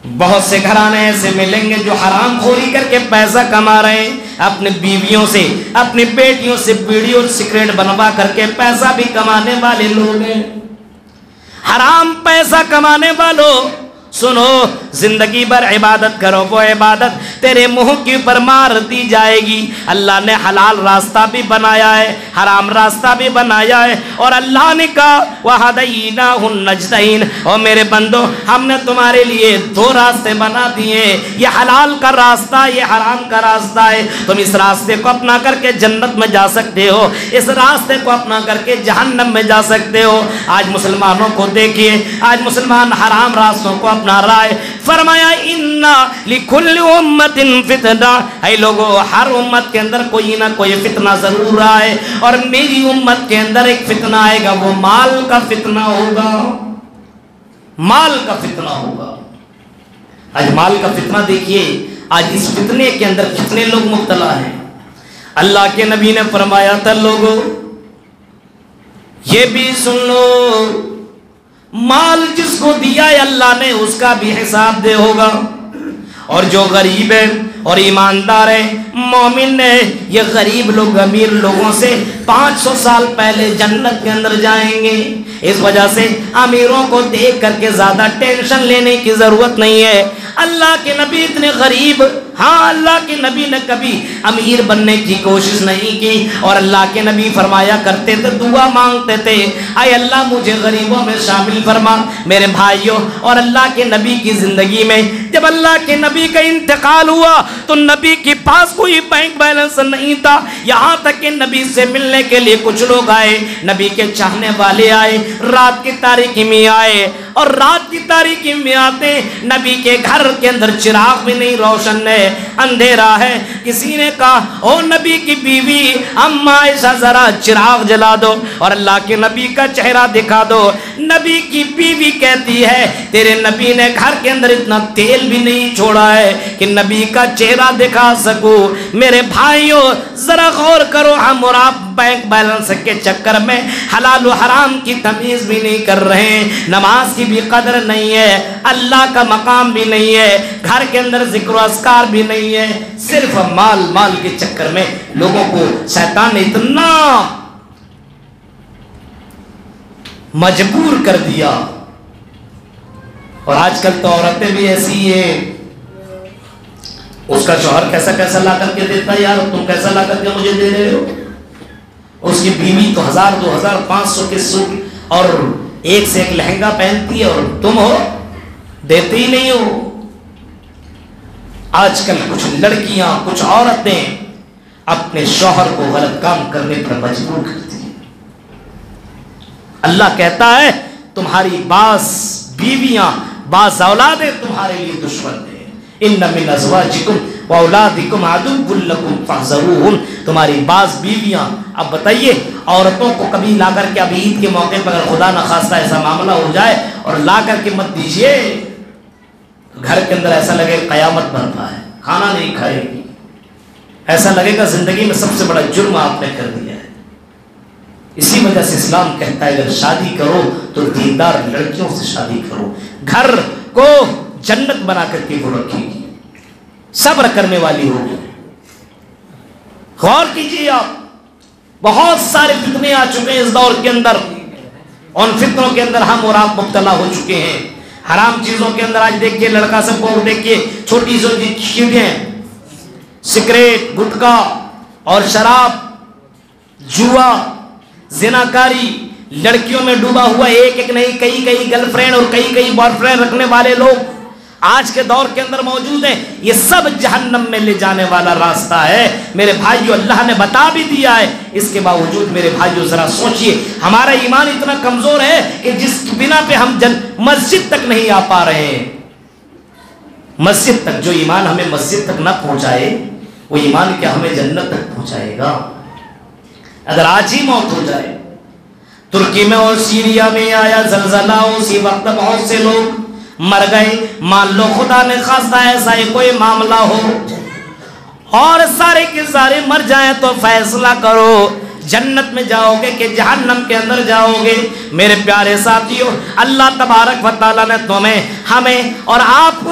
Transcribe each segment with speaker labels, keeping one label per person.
Speaker 1: بہت سے گھرانے ایسے ملیں گے جو حرام خوری کر کے پیسہ کما رہے ہیں، اپنی بیویوں سے اپنی بیٹیوں سے بیڑی اور سگریٹ بنوا کر کے پیسہ بھی کمانے والے لوگ ہیں۔ حرام پیسہ کمانے والوں سنو، زندگی بھر عبادت کرو، وہ عبادت تیرے منہ کے اوپر مار دی جائے گی۔ اللہ نے حلال راستہ بھی بنایا ہے، حرام راستہ بھی بنایا ہے، اور اللہ نے کہا وَهَدَيْنَاهُ النَّجْدَيْنِ، اور میرے بندو ہم نے تمہارے لیے دو راستے بنا دیے، یہ حلال کا راستہ، یہ حرام کا راستہ ہے۔ تم اس راستے کو اپنا کر کے جنت میں جا سکتے ہو، اس راستے کو اپنا کر کے جہنم میں جا سکتے ہو۔ آج مسلمانوں کو دیکھیے، آج مسلمان حرام راستوں کو اپنا رہا ہے۔ فرمایا اِنَّا لِكُلِّ أُمَّةٍ فِتْنَةً، اے لوگو ہر امت کے اندر کوئی نہ کوئی فتنہ ضرور رہا ہے، اور میری امت کے اندر ایک فتنہ آئے گا، وہ مال کا فتنہ ہوگا، مال کا فتنہ ہوگا۔ آج مال کا فتنہ دیکھیے، آج اس فتنے کے اندر کتنے لوگ مبتلا ہیں۔ اللہ کے نبی نے فرمایا تھا لوگو یہ بھی سن لو، مال جس کو دیا ہے اللہ نے اس کا بھی حساب دے ہوگا، اور جو غریب ہے اور ایماندار ہے، مومن ہے، یہ غریب لوگ امیر لوگوں سے 500 سال پہلے جنت کے اندر جائیں گے۔ اس وجہ سے امیروں کو دیکھ کر کے زیادہ ٹینشن لینے کی ضرورت نہیں ہے۔ اللہ کے نبی اتنے غریب، ہاں اللہ کے نبی نے کبھی امیر بننے کی کوشش نہیں کی، اور اللہ کے نبی فرمایا کرتے تھے، دعا مانگتے تھے، اے اللہ مجھے غریبوں میں شامل فرما۔ میرے بھائیوں، اور اللہ کے نبی کی زندگی میں جب اللہ کے نبی کا انتقال ہوا تو نبی کے پاس کوئی بینک بیلنس نہیں تھا، یہاں تک کہ نبی سے ملنے کے لیے کچھ لوگ آئے، نبی کے چاہنے والے آئے، رات کی تاریکی میں آئے، اور رات کی تاریکی میں آتے نبی کے گھر کے اندر چراغ بھی نہیں روشن ہے، اندھیرا ہے۔ کسی نے کہا او نبی کی بیوی اما عائشہ ذرا چراغ جلا دو اور اللہ کے نبی کا چہرہ دکھا دو۔ نبی کی بیوی کہتی ہے تیرے نبی نے گھر کے اندر اتنا تیل بھی نہیں چھوڑا ہے کہ نبی کا چہرہ دکھا سکوں۔ میرے بھائیوں ذرا غور کرو، ہم اور آپ بینک بیلنس کے چکر میں حلال و حرام کی تمیز بھی نہیں کر رہے ہیں، نماز کی بھی قدر نہیں ہے، اللہ کا مقام بھی نہیں ہے، گھر کے اندر ذکر و اذکار بھی نہیں ہے، صرف مال کے چکر میں لوگوں کو شیطان نے اتنا مجبور کر دیا۔ اور آج کل تو عورتیں بھی ایسی ہیں، اس کا شوہر کیسا کیسا لا کر کے دیتا ہے، یار تم کیسا لا کر کے مجھے دے رہے ہو۔ اس کی بیوی تو 1000 2000 500 کے سوٹ اور ایک سے ایک لہنگا پہنتی ہے، اور تم ہو دیتے ہی نہیں ہو۔ آج کل کچھ لڑکیاں، کچھ عورتیں اپنے شوہر کو غلط کام کرنے پر مجبور کرتی ہیں۔ اللہ کہتا ہے تمہاری بعض بیویاں، بعض اولادیں تمہارے لیے دشمن ہیں۔ ان من ازواجکم واولادکم عدو لکم فاحذروہن، تمہاری بعض بیویاں، اب بتائیے عورتوں کو کبھی لا کر کے اب عید کے موقع پر اگر خدا نخواستہ ایسا معاملہ ہو جائے اور لا کر کے مت دیجیے، گھر کے اندر ایسا لگے قیامت برپا ہے، کھانا نہیں کھائے گی، ایسا لگے گا زندگی میں سب سے بڑا جرم آپ نے کر دیا ہے۔ اسی وجہ سے اسلام کہتا ہے اگر شادی کرو تو دیندار لڑکیوں سے شادی کرو، گھر کو جنت بنا کر کے وہ رکھے گی، صبر کرنے والی ہوگی۔ غور کیجیے آپ، بہت سارے فتنے آ چکے ہیں اس دور کے اندر، ان فتنوں کے اندر ہم اور آپ مبتلا ہو چکے ہیں۔ حرام چیزوں کے اندر آج دیکھیے، لڑکا سب کو دیکھیے، چھوٹی چھوٹی چیزیں، سگریٹ، گٹکا اور شراب، جوا، زناکاری، لڑکیوں میں ڈوبا ہوا ایک نہیں کئی گرل فرینڈ اور کئی بوائے فرینڈ رکھنے والے لوگ آج کے دور کے اندر موجود ہیں۔ یہ سب جہنم میں لے جانے والا راستہ ہے میرے بھائیو، اللہ نے بتا بھی دیا ہے۔ اس کے باوجود میرے بھائیو ذرا سوچئے، ہمارا ایمان اتنا کمزور ہے کہ جس بنا پہ ہم مسجد تک نہیں آ پا رہے ہیں۔ مسجد تک، جو ایمان ہمیں مسجد تک نہ پہنچائے وہ ایمان کیا ہمیں جنت تک پہنچائے گا؟ اگر آج ہی موت ہو جائے، ترکی میں اور سیریا میں آیا زلزلہ، اسی وقت بہت سے لوگ مر گئے، مان لو خدا نے خواستہ ایسا ہی کوئی معاملہ ہو اور سارے کے سارے مر جائیں تو فیصلہ کرو जन्नत में जाओगे कि जहन्नम के अंदर जाओगे। मेरे प्यारे साथियों, अल्लाह तबारक व तआला ने तुम्हें, हमें और आपको,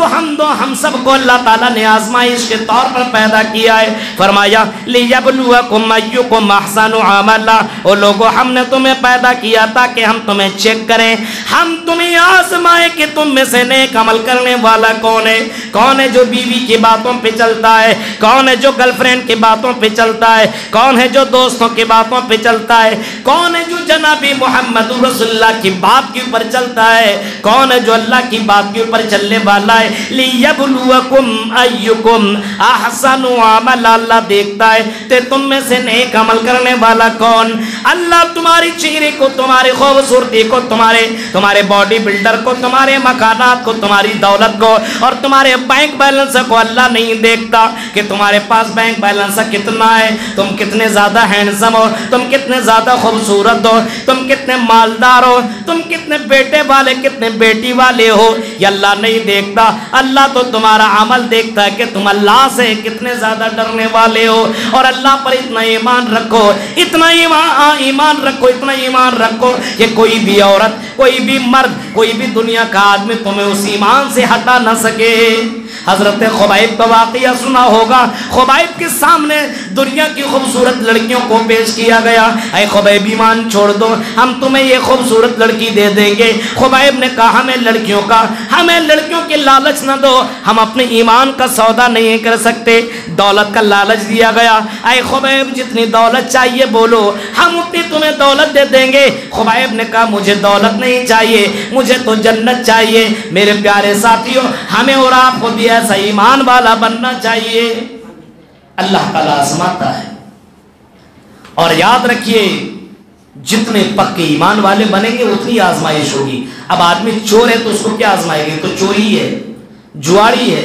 Speaker 1: हम सबको अल्लाह ताला ने आजमाइश के तौर पर पैदा किया है। फरमाया लियब्लुवकुम अय्युकुम अहसनु अमला, ओ लोगों हमने तुम्हें पैदा किया ताकि हम तुम्हें चेक करें, हम तुम्हें आजमाएं कि तुम में से नेक अमल करने वाला कौन है। कौन है जो बीवी की बातों पे चलता है, कौन है जो गर्लफ्रेंड की बातों पे चलता है, कौन है जो दोस्तों की बातों पे चलता है, कौन है जो जनाबी मोहम्मद रसूलुल्लाह की बात के ऊपर चलता है, कौन है जो अल्लाह की बात के ऊपर चलने वाला है। लियब्लुवकुम अय्युकुम अहसनु अमला, अल्लाह देखता है ते तुम में से नेक अमल करने वाला कौन। अल्लाह तुम्हारी चेहरे को, तुम्हारी खूबसूरती को, तुम्हारे बॉडी बिल्डर को, तुम्हारे मकानात को, तुम्हारी दौलत को और तुम्हारे बैंक बैलेंस को अल्लाह नहीं देखता कि तुम्हारे पास बैंक बैलेंस कितना है, तुम कितने ज्यादा हैंडसम हो, तुम कितने ज्यादा खूबसूरत हो, तुम कितने मालदार हो, तुम कितने बेटे वाले, कितने बेटी वाले हो, ये अल्लाह नहीं देखता। अल्लाह तो तुम्हारा अमल देखता है कि तुम अल्लाह से कितने ज्यादा डरने वाले हो। और अल्लाह पर इतना ईमान रखो, इतना ईमान रखो, इतना ईमान रखो कि कोई भी औरत, कोई भी मर्द, कोई भी दुनिया का आदमी तुम्हें उस ईमान से हटा ना सके। हजरत खुबैब का वाक़या सुना होगा। खुबैब के सामने दुनिया की खूबसूरत लड़कियों को पेश किया गया। ऐ खुबैब ईमान छोड़ दो, हम तुम्हें ये खूबसूरत लड़की दे देंगे। खुबैब ने कहा हमें लड़कियों की लालच न दो, हम अपने ईमान का सौदा नहीं कर सकते। दौलत का लालच दिया गया। ऐ खुबैब जितनी दौलत चाहिए बोलो, हम उतनी तुम्हें दौलत दे देंगे। खुबैब ने कहा मुझे दौलत नहीं चाहिए, मुझे तो जन्नत चाहिए। मेरे प्यारे साथियों, हमें और आपको भी ऐसा ईमान वाला बनना चाहिए। अल्लाह ताला आजमाता है। और याद रखिए, जितने पक्के ईमान वाले बनेंगे उतनी आजमाइश होगी। अब आदमी चोर है तो उसको क्या आजमाएंगे, तो चोरी है, जुआड़ी है,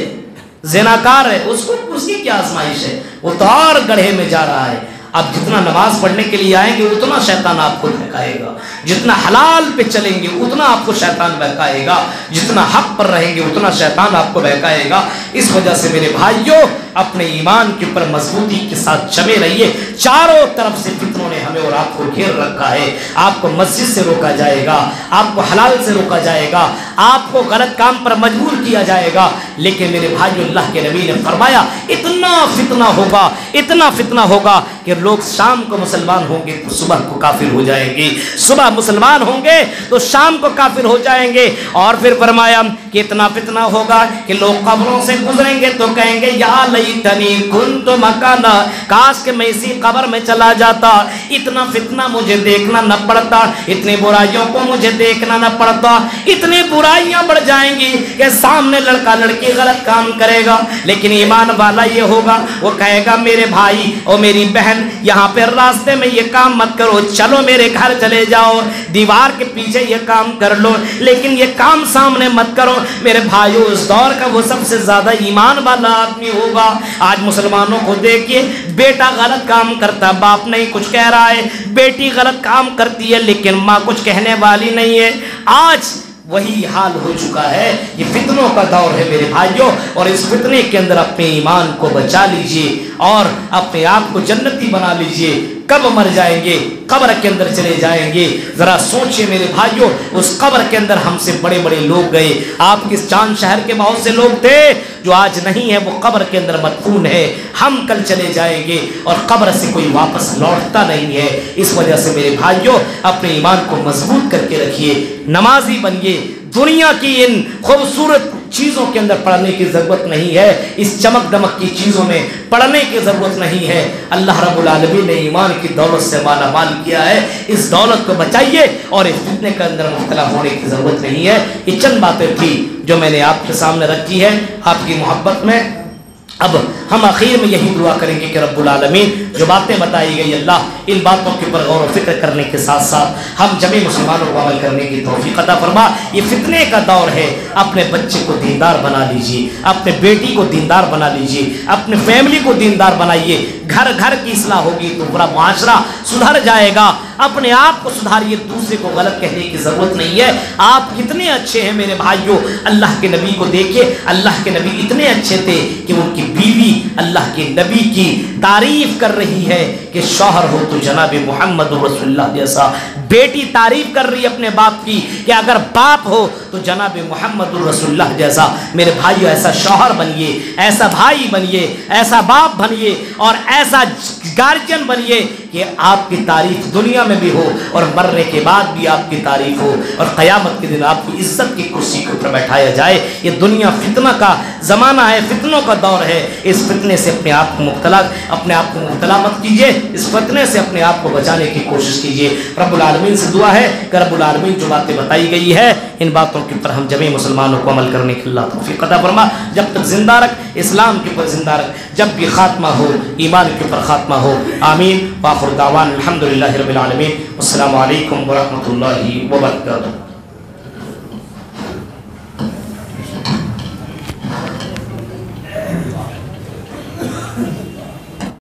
Speaker 1: ज़िनाकार है, उसकी क्या आजमाइश है, वो तो और गड्ढे में जा रहा है। आप जितना नमाज पढ़ने के लिए आएंगे उतना शैतान आपको बहकाएगा, जितना हलाल पे चलेंगे उतना आपको शैतान बहकाएगा, जितना हक पर रहेंगे उतना शैतान आपको बहकाएगा। इस वजह से मेरे भाइयों, अपने ईमान के ऊपर मजबूती के साथ जमे रहिए। चारों तरफ से फितनों ने हमें और आपको घेर रखा है। आपको मस्जिद से रोका जाएगा, आपको हलाल से रोका जाएगा, आपको गलत काम पर मजबूर किया जाएगा। लेकिन मेरे भाइयों, अल्लाह के नबी ने फरमाया इतना फितना होगा कि लोग शाम को मुसलमान होंगे तो सुबह को काफिर हो जाएंगे, सुबह मुसलमान होंगे तो शाम को काफिर हो जाएंगे। और फिर फरमाया कि इतना फितना होगा कि लोग कब्रों से गुजरेंगे तो कहेंगे या लैतनी कुन्तु मकाना, काश कि मैं इसी कब्र में चला जाता, इतना फितना मुझे देखना न पड़ता, इतनी बुराइयों को मुझे देखना न पड़ता। इतनी बुराइयां बढ़ जाएंगी कि सामने लड़का लड़की गलत काम करेगा, लेकिन ईमान वाला ये होगा, वो कहेगा मेरे भाई और मेरी बहन यहाँ पे रास्ते में ये काम मत करो, चलो मेरे घर चले जाओ, दीवार के पीछे ये काम कर लो, लेकिन ये काम सामने मत करो। मेरे भाइयों, उस दौर का वो सबसे ज्यादा ईमान वाला आदमी होगा। आज मुसलमानों को देखिए, बेटा गलत काम करता, बाप नहीं कुछ कह रहा है, बेटी गलत काम करती है लेकिन माँ कुछ कहने वाली नहीं है। आज वही हाल हो चुका है। ये फितनों का दौर है मेरे भाइयों, और इस फितने के अंदर अपने ईमान को बचा लीजिए और अपने आप को जन्नती बना लीजिए। कब मर जाएंगे, कब्र के अंदर चले जाएंगे, जरा सोचिए मेरे भाइयों, उस कब्र के अंदर हमसे बड़े बड़े लोग गए। आपके चांद शहर के बहुत से लोग थे जो आज नहीं है, वो कब्र के अंदर मदफून है। हम कल चले जाएंगे और कब्र से कोई वापस लौटता नहीं है। इस वजह से मेरे भाइयों, अपने ईमान को मजबूत करके रखिए, नमाजी बनिए। दुनिया की इन खूबसूरत चीज़ों के अंदर पढ़ने की ज़रूरत नहीं है, इस चमक दमक की चीज़ों में पढ़ने की ज़रूरत नहीं है। अल्लाह रब्बुल आलमीन ने ईमान की दौलत से माला माल किया है, इस दौलत को बचाइए और इस फितने के अंदर मुब्तला होने की ज़रूरत नहीं है। ये चंद बातें थी जो मैंने आपके सामने रखी है आपकी मोहब्बत में। अब हम आखिर में यही दुआ करेंगे कि रब्बुल आलमीन जो बातें बताई गई, अल्लाह इन बातों के ऊपर गौर व फिक्र करने के साथ साथ हम जमी मुसलमानों को अमल करने की तौफीक अता फरमा। ये फितने का दौर है, अपने बच्चे को दीनदार बना लीजिए, अपने बेटी को दीनदार बना लीजिए, अपने फैमिली को दीनदार बनाइए। घर घर की इस्लाह होगी तो पूरा मुआशरा सुधर जाएगा। अपने आप को सुधारिए, दूसरे को गलत कहने की ज़रूरत नहीं है। आप कितने अच्छे हैं मेरे भाइयों, अल्लाह के नबी को देखिए, अल्लाह के नबी इतने अच्छे थे कि उनकी बीवी بیوی اللہ کے نبی کی تعریف کر رہی ہے کہ شوہر ہو تو جناب محمد رسول اللہ جیسا، بیٹی تعریف کر رہی ہے اپنے باپ کی کہ اگر باپ ہو تو جناب محمد رسول اللہ جیسا۔ میرے بھائیو، ایسا شوہر بنیے، ایسا بھائی بنیے، ایسا باپ بنیے اور ایسا گارجین بنیے کہ آپ کی تعریف دنیا میں بھی ہو اور مرنے کے بعد بھی آپ کی تعریف ہو، اور قیامت کے دن آپ کی عزت کی کرسی کے اوپر بیٹھایا جائے۔ یہ دنیا فتنہ کا زمانہ ہے، فتنوں کا دور ہے، اس فتنے سے اپنے آپ کو مبتلا مت کیجیے، اس فتنے سے اپنے آپ کو بچانے کی کوشش کیجیے۔ رب العالمین سے دعا ہے کہ رب العالمین جو باتیں بتائی گئی ہے ان باتوں کے اوپر ہم جميع مسلمانوں کو عمل کرنے کی اللہ توفیق عطا فرما۔ جب تک زندہ رکھ، اسلام کے اوپر زندہ رکھ، جب بھی خاتمہ ہو ایمان کے اوپر خاتمہ ہو، آمین۔ وآخر دعوان الحمدللہ رب العالمین۔ السلام علیکم ورحمۃ اللہ وبرکاتہ۔